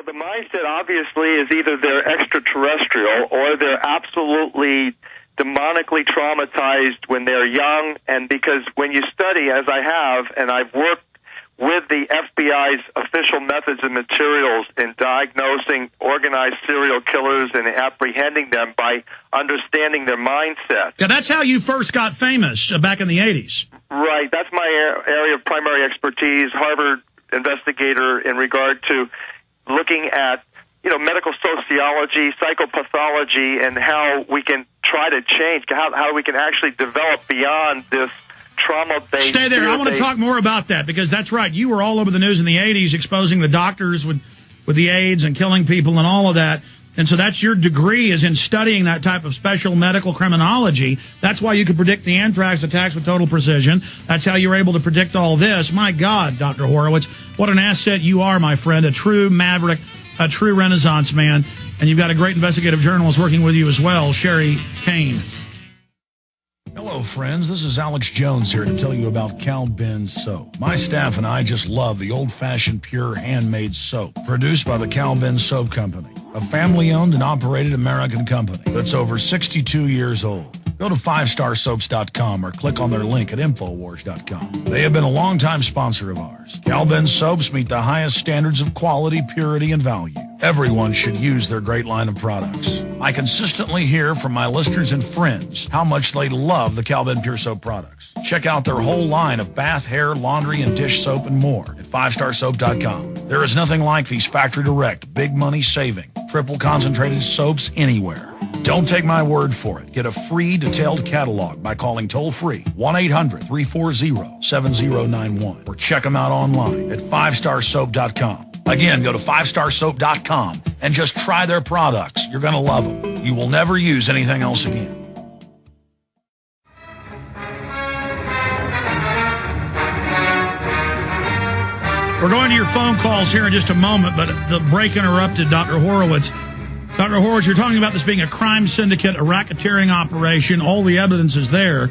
Well, the mindset obviously is either they're extraterrestrial or they're absolutely demonically traumatized when they're young. And because when you study, as I have, and I've worked with the FBI's official methods and materials in diagnosing organized serial killers and apprehending them by understanding their mindset. Yeah, that's how you first got famous back in the 80s. Right. That's my area of primary expertise, Harvard investigator in regard to looking at, medical sociology, psychopathology, and how we can try to change, how we can actually develop beyond this trauma-based... Stay there. I want to talk more about that, because that's right. You were all over the news in the 80s exposing the doctors with the AIDS and killing people and all of that. And so that's your degree, is in studying that type of special medical criminology. That's why you could predict the anthrax attacks with total precision. That's how you're able to predict all this. My God, Dr. Horowitz, what an asset you are, my friend, a true maverick, a true Renaissance man. And you've got a great investigative journalist working with you as well, Sherry Cain. Hello, friends. This is Alex Jones here to tell you about Cal-Ben soap. My staff and I just love the old-fashioned, pure, handmade soap produced by the Cal-Ben Soap Company, a family-owned and operated American company that's over 62 years old. Go to 5starsoaps.com or click on their link at Infowars.com. They have been a longtime sponsor of ours. Cal-Ben soaps meet the highest standards of quality, purity, and value. Everyone should use their great line of products. I consistently hear from my listeners and friends how much they love the Cal-Ben Pure Soap products. Check out their whole line of bath, hair, laundry, and dish soap and more at 5starsoap.com. There is nothing like these factory direct, big money saving, triple concentrated soaps anywhere. Don't take my word for it. Get a free detailed catalog by calling toll-free 1-800-340-7091 or check them out online at 5starsoap.com. Again, go to 5starsoap.com and just try their products. You're going to love them. You will never use anything else again. We're going to your phone calls here in just a moment, but the break interrupted Dr. Horowitz. Dr. Horowitz, you're talking about this being a crime syndicate, a racketeering operation. All the evidence is there.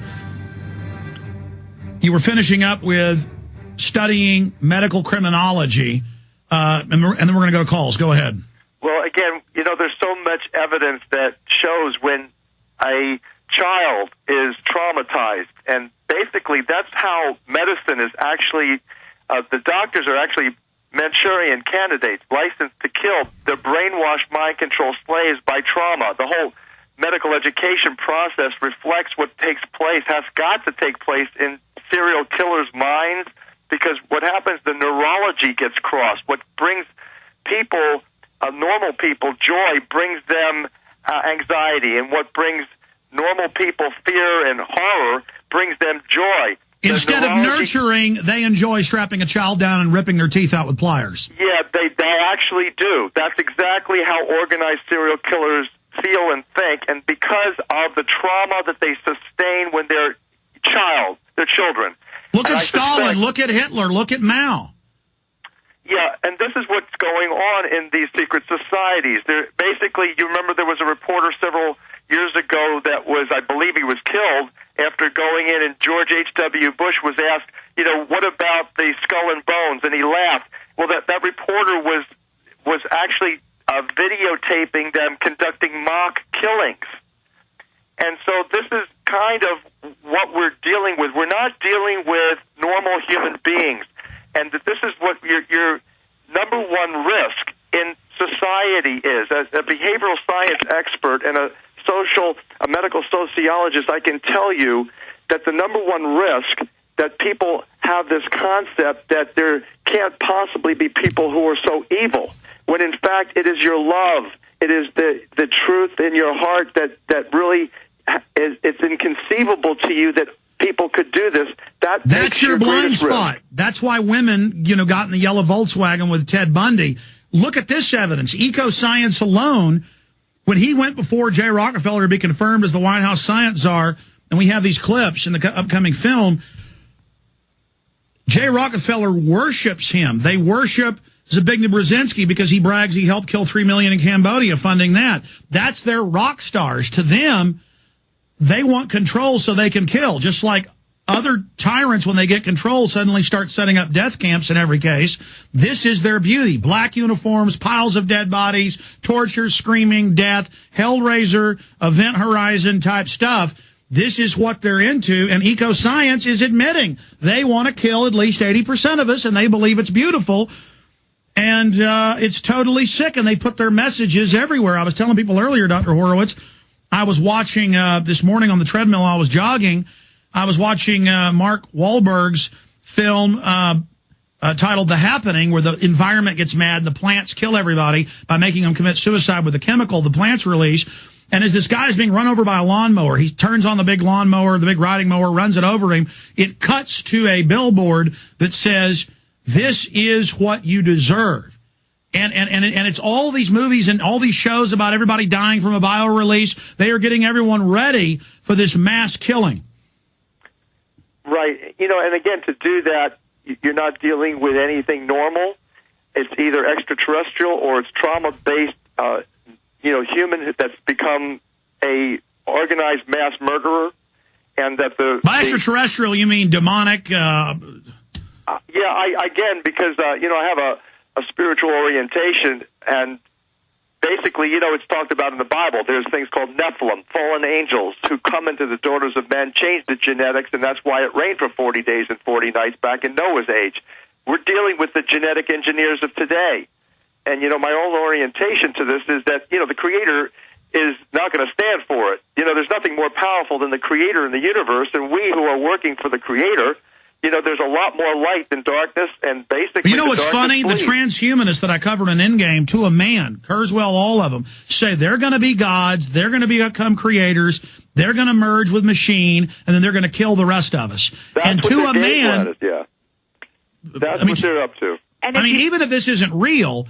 You were finishing up with studying medical criminology, and then we're going to go to calls. Go ahead. Well, again, there's so much evidence that shows when a child is traumatized, and basically that's how medicine is actually, the doctors are actually Manchurian candidates, licensed to kill. They're brainwashed, mind-controlled slaves by trauma. The whole medical education process reflects what takes place, has got to take place in serial killers' minds, because what happens, the neurology gets crossed. What brings people, normal people, joy, brings them anxiety, and what brings normal people fear and horror brings them joy. Instead of nurturing, they enjoy strapping a child down and ripping their teeth out with pliers. Yeah, they actually do. That's exactly how organized serial killers feel and think, and because of the trauma that they sustain when they're children. Look at Stalin, look at Hitler, look at Mao. Yeah, and this is what's going on in these secret societies. Basically, you remember there was a reporter several years ago that was, I believe he was killed after going in, and George H.W. Bush was asked, what about the skull and bones? And he laughed. Well, that reporter was actually videotaping them conducting mock killings. And so this is kind of what we're dealing with. We're not dealing with normal human beings. And this is what your number one risk in society is. As a behavioral science expert and a medical sociologist, I can tell you that the number one risk that people have this concept that there can't possibly be people who are so evil, when in fact it is your love, it is the truth in your heart that really it's inconceivable to you that people could do this. That's your blind spot. Risk. That's why women, got in the yellow Volkswagen with Ted Bundy. Look at this evidence. Eco-science alone, when he went before Jay Rockefeller to be confirmed as the White House science czar, and we have these clips in the upcoming film, Jay Rockefeller worships him. They worship Zbigniew Brzezinski because he brags he helped kill 3 million in Cambodia, funding that. That's their rock stars. To them, they want control so they can kill, just like Other tyrants, when they get control, suddenly start setting up death camps in every case. This is their beauty. Black uniforms, piles of dead bodies, torture, screaming, death, Hellraiser, Event Horizon type stuff. This is what they're into, and eco-science is admitting they want to kill at least 80% of us, and they believe it's beautiful. And it's totally sick, and they put their messages everywhere. I was telling people earlier, Dr. Horowitz, I was watching this morning on the treadmill, I was jogging, I was watching Mark Wahlberg's film titled The Happening, where the environment gets mad and the plants kill everybody by making them commit suicide with the chemical the plants release. And as this guy's being run over by a lawnmower, he turns on the big lawnmower, the big riding mower, runs it over him. It cuts to a billboard that says, "This is what you deserve." And it's all these movies and all these shows about everybody dying from a bio-release. They are getting everyone ready for this mass killing. Right. And again, to do that, you're not dealing with anything normal. It's either extraterrestrial or it's trauma-based, human that's become a organized mass murderer. And that by extraterrestrial, you mean demonic? Again, because, I have a spiritual orientation, and basically, it's talked about in the Bible. There's things called Nephilim, fallen angels, who come into the daughters of men, change the genetics, and that's why it rained for 40 days and 40 nights back in Noah's age. We're dealing with the genetic engineers of today. And, my own orientation to this is that, the Creator is not going to stand for it. There's nothing more powerful than the Creator in the universe, and we who are working for the Creator, there's a lot more light than darkness, and basically... what's funny? The transhumanists that I covered in Endgame, to a man, Kurzweil, all of them, say they're going to be gods, they're going to become creators, they're going to merge with machine, and then they're going to kill the rest of us. That's what they're up to. Even if this isn't real,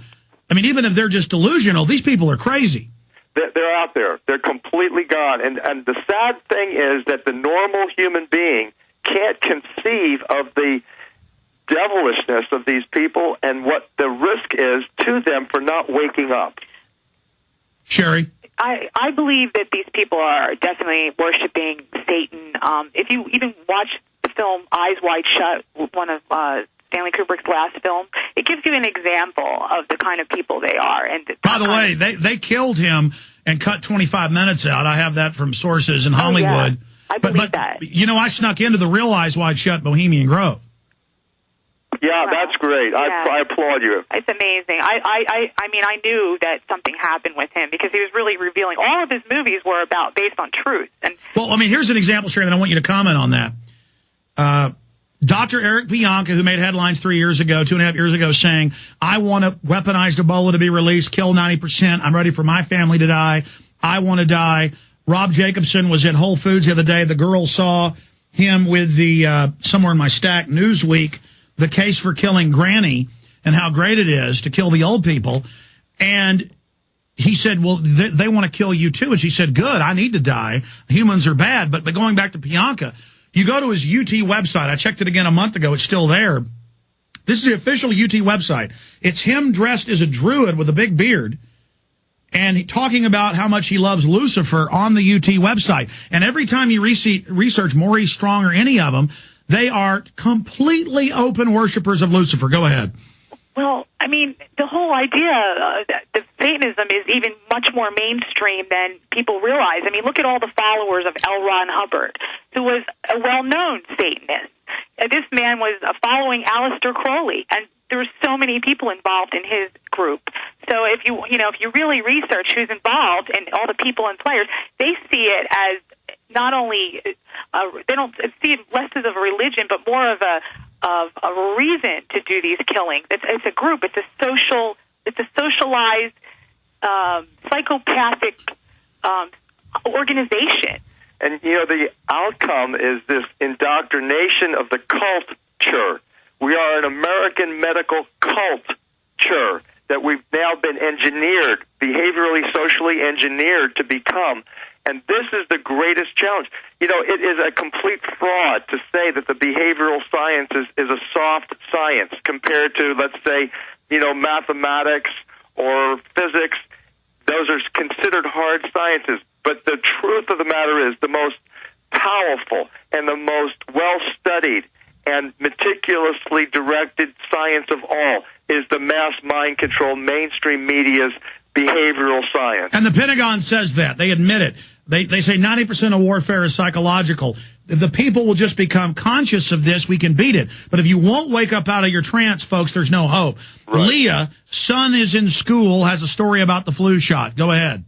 even if they're just delusional, these people are crazy. They're out there. They're completely gone. And the sad thing is that the normal human being can't conceive of the devilishness of these people and what the risk is to them for not waking up. Sherry? I believe that these people are definitely worshiping Satan. If you even watch the film Eyes Wide Shut, one of Stanley Kubrick's last film, it gives you an example of the kind of people they are. And by the way, they killed him and cut 25 minutes out. I have that from sources in Hollywood. Yeah. I believe that. I snuck into the real Eyes Wide Shut Bohemian Grove. Yeah, that's great. Yeah. I applaud you. It's amazing. I knew that something happened with him because he was really revealing. All of his movies were based on truth. And here's an example, Sherry, that I want you to comment on that. Dr. Eric Bianca, who made headlines 2.5 years ago, saying, I want a weaponized Ebola to be released, kill 90%. I'm ready for my family to die. I want to die. Rob Jacobson was at Whole Foods the other day. The girl saw him with the, somewhere in my stack, Newsweek, the case for killing Granny and how great it is to kill the old people. And he said, well, they want to kill you too. And she said, good, I need to die. Humans are bad. But going back to Bianca, you go to his UT website. I checked it again a month ago. It's still there. This is the official UT website. It's him dressed as a druid with a big beard and talking about how much he loves Lucifer on the UT website. And every time you research Maurice Strong or any of them, they are completely open worshipers of Lucifer. Go ahead. Well, the whole idea that Satanism is even much more mainstream than people realize. Look at all the followers of L. Ron Hubbard, who was a well-known Satanist. This man was following Aleister Crowley, and there were so many people involved in his group. So if you really research who's involved and all the people and players, they see it as not only they don't see it less as of a religion, but more of a reason to do these killings. It's a group. It's a socialized psychopathic organization. And the outcome is this indoctrination of the culture. We are an American medical culture that we've now been engineered, behaviorally, socially engineered to become. And this is the greatest challenge. It is a complete fraud to say that the behavioral science is a soft science compared to, let's say, mathematics or physics. Those are considered hard sciences. But the truth of the matter is the most powerful and the most well-studied and meticulously directed science of all is the mass mind control mainstream media's behavioral science. And the Pentagon says that. They admit it. They say 90% of warfare is psychological. If the people will just become conscious of this, we can beat it. But if you won't wake up out of your trance, folks, there's no hope. Right. Leah, son is in school, has a story about the flu shot. Go ahead.